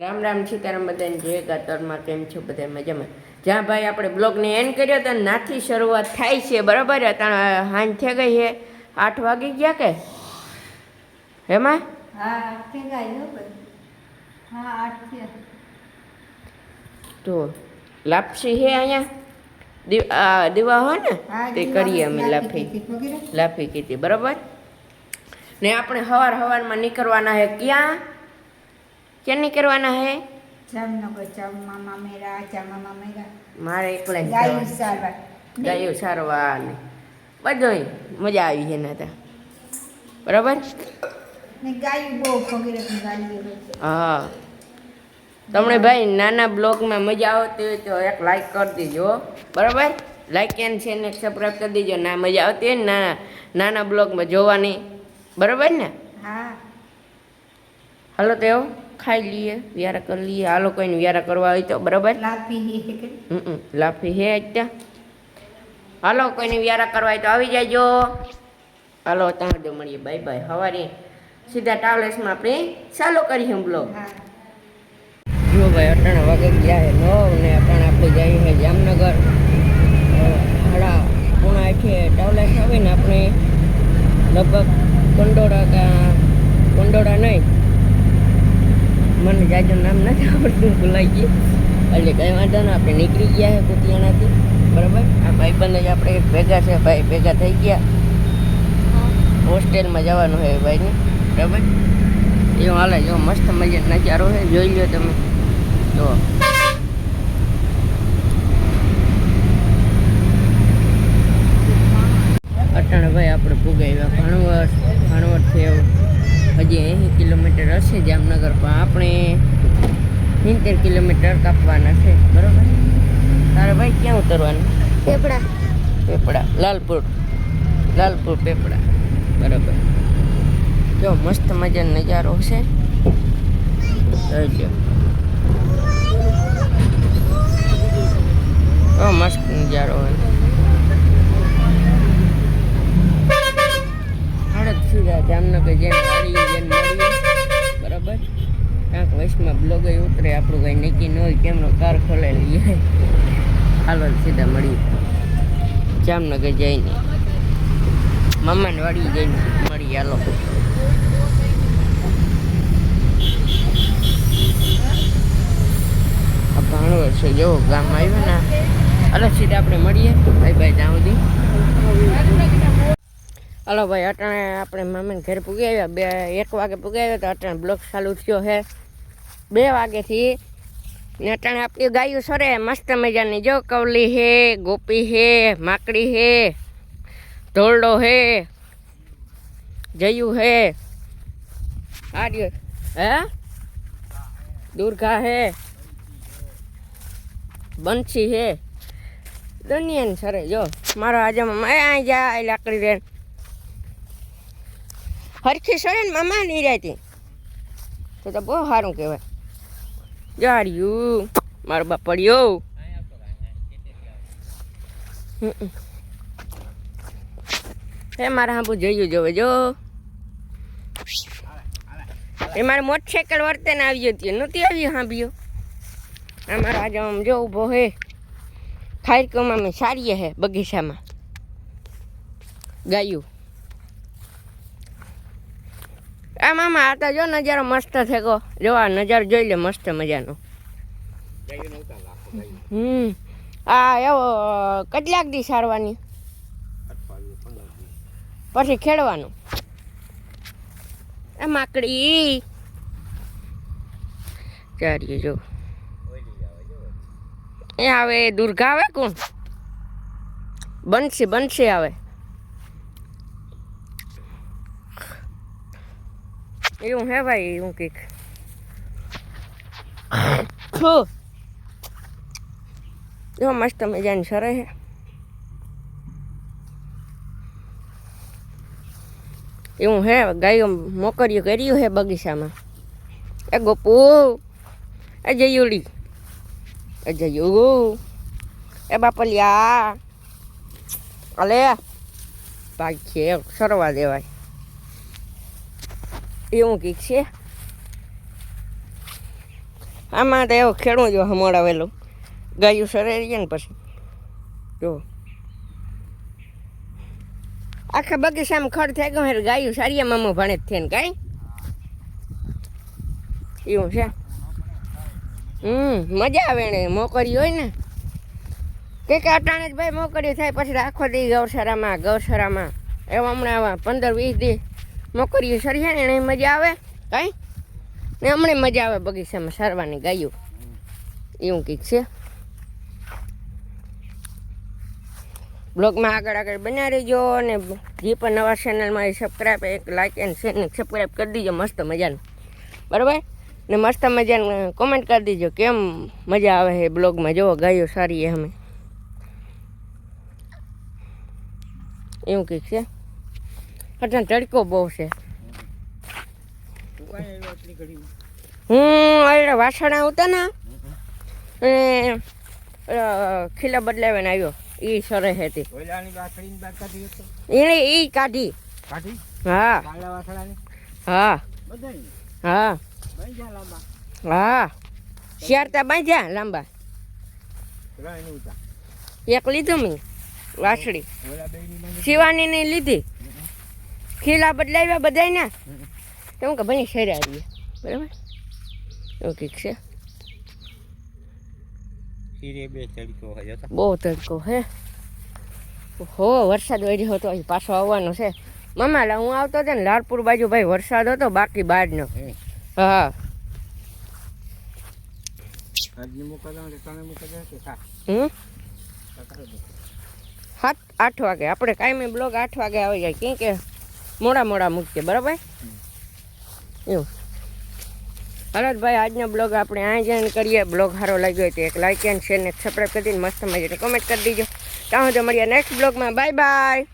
રામ રામ સીતારામ બધાને જય ગાતરમાં કેમ છો બધા મજામાં. જ્યાં ભાઈ આપણે બ્લોગને એન્ડ કર્યો તો નાથી શરૂઆત થાય છે બરાબર. અત્યારે હાંજ થઈ ગઈ છે, 8 વાગી ગયા કે હેમાં? તો લાપસી છે અહીંયા દીવા હોય ને તે કરીએ અમે લાફી કીધી બરાબર. ને આપણે સવારમાં નીકળવાના હે ક્યાં નીકળવાના હે? જામનગર મારે એકલા ગાયો સારવા ને બધું મજા આવી છે ને બરાબર. હા તમને ભાઈ નાના બ્લોગમાં મજા આવતી હોય તો એક લાઈક કરી દેજો બરાબર. લાઈક એન્ડ છે ને સબસ્ક્રાઈબ કરી દેજો. ના મજા આવતી હોય ને નાના બ્લોગમાં જોવાની બરાબર ને. હા હાલો તો એવું ખાઈ લઈએ, વ્યારા કરી લઈએ. હાલો કોઈને વ્યારા કરવા હોય તો બરાબર. લાફી હે અત્યારે. હાલો કોઈને વ્યારા કરવા હોય તો આવી જાયજો. હાલો ત્યાં જો મળીએ. Bye bye. સવારે સીધા ટ્રાવેલ્સમાં આપણે ચાલુ કરીએ બ્લોગ. જો ભાઈ અટાણા વાગે ગયા હે 9 ને અટાણા આપણે જઈએ છે જામનગર. 7:30 ટ્રાવેલ્સ આવીને આપણે લગભગ કંડોળા નહીં, મને જાજો નામ નથી આવડતું, ભૂલાઈ ગયું. એટલે કંઈ વાંધો ને આપણે નીકળી ગયા છે કુતિયાણાથી બરાબર. આ ભાઈબંધ જ આપણે ભેગા છે, ભાઈ ભેગા થઈ ગયા. હોસ્ટેલમાં જવાનું છે ભાઈને બરાબર. એવું હાલે. જો મસ્ત મજાનો નજારો છે, જોઈ લો તમે. જો અટાણે ભાઈ આપણે પુગાવ્યા ભાણવડથી હજી 80 કિલોમીટર હશે જામનગર, પણ આપણે 70 કિલોમીટર કાપવાના છે બરાબર. તારે ભાઈ ક્યાં ઉતરવાનું? પેપડા લાલપુર પેપડા બરાબર. જો મસ્ત મજાનો નજારો છે, જોઈ લો. મસ્ત નજારો હોય. સીધા જામનગર જઈને મળીએ બરાબર. ક્યાંક વૈશમાં બ્લોગે ઉતરે, આપણું કંઈ નક્કી ન હોય, કેમનો કાર ખોલેલી હોય. હાલો સીધા મળીએ જામનગર જઈને, મામાને વાડી જઈને મળીએ. હાલો આ ભાણવડ છે, જેવો ગામ આવ્યું ને. હાલો સીધા આપણે મળીએ. ભાઈ ત્યાં સુધી. હાલો ભાઈ અટાણે આપણે મામાને ઘરે પૂગી આવ્યા. 1 વાગે પૂગી આવ્યા તો અટાણે બ્લોક ચાલુ થયો છે 2 વાગ્યાથી. ને અટાણે આપણી ગાયું સરે મસ્ત મજાની. જો કવલી હે, ગોપી હે, માકડી હે, ધોરડો હે, જયું હે, આર્ય હે, દુર્ગા હે, બંસી હે, દુનિયાને સરે. જો મારો આજે માયા જાય લાકડી રે હરખી સરે ને મામા નહીં રહેતી તો બહુ સારું કહેવાય. જાડ્યું મારો બાપ પડ્યો. હે મારા હાંભુ જોયું જોવે. જો એ મારે મોટરસાઇકલ વર્તે ને આવ્યો હતી, નહોતી આવ્યું હાંભ્યો. અમારા આજે આમ જો ઊભો હે ખાયરકમાં મેં સારીએ હે બગીચામાં ગાયું. આ મામા આતા જો નજારો મસ્ત થેગો. જો આ નજારો જોઈ લે મસ્ત મજાનો. આ એવો કેટલાક દી સારવાની પછી ખેડવાનું. એ માકડી ચારીએ જો એ આવે. દુર્ગા આવે. કોણ? બંસી આવે. એવું હે ભાઈ. એવું કંઈક જો મસ્ત મજાની સરે હે. એવું હે. ગાયો મોકરીઓ કર્યું હે બગીચામાં. એ ગોપુ, એ જયુડી, એ જયુ, એ બાપલિયા. અલે ભાઈ છે સરવા દેવાય એવું કંઈક છે. આમાં તો એવું ખેડવું જો મોડાવેલું ગાયું સરે રહીએ ને પછી જો આખા બગીચામાં ખડ થઈ ગયું એટલે ગાયું સારિયા મામો ભણે જ છે ને કાંઈ એવું છે મજા આવે ને મોકરી હોય ને કે અટાણે જ ભાઈ મોકરી થાય પછી આખો દી ગૌશાળામાં એવા હમણાં આવા 15-20 દી મોકરીઓ સરિયા ને એને મજા આવે કાંઈ ને હમણાં મજા આવે બગીચામાં સારવાની ગાયું એવું કંઈક છે બ્લોગમાં આગળ બન્યા રહેજો અને જે પણ નવા ચેનલમાં સબસ્ક્રાઈબ એક લાઇક એન્ડ શેર ને સબસ્ક્રાઈબ કરી દીજો મસ્ત મજાનું બરાબર ને મસ્ત મજાનું કોમેન્ટ કરી દીજો કેમ મજા આવે છે બ્લોગમાં જોવો ગાયો સારી એ અમે એવું કંઈક છે અટાણે તડકો બહુ છે હું વાસણા આવતા ને અને ખીલા બદલાવીને આવ્યો એ સરે હતી એને એ કાઢી હા હા હા હા શિયારતા બાંધ્યા લાંબા એક લીધું મેં વાસળી શિવાની ને લીધી ખીલા બદલાવ્યા બધાય ને તો હું કે બની શેરા રહીએ બરાબર એવું કંઈક છે બહુ તડકો હે હો વરસાદ વળ્યો હતો પાછો આવવાનો છે મામા હું આવતો હતો ને લાલપુર બાજુ ભાઈ વરસાદ હતો બાકી બહારનો હા 7-8 વાગે આપણે કાયમી બ્લોગ 8 વાગે આવી જાય કેમ કે મોડા મૂકીએ બરાબર એવું હાલો ભાઈ આજનો બ્લોગ આપણે આ જોઈન કરીએ બ્લોગ સારો લાગ્યો હોય તો એક લાઇક એન્ડ શેર ને સબસ્ક્રાઈબ કરી દઈને મસ્ત મજાની કોમેન્ટ કરી દીજો ત્યાં સુધી મળીએ નેક્સ્ટ બ્લોગમાં બાય બાય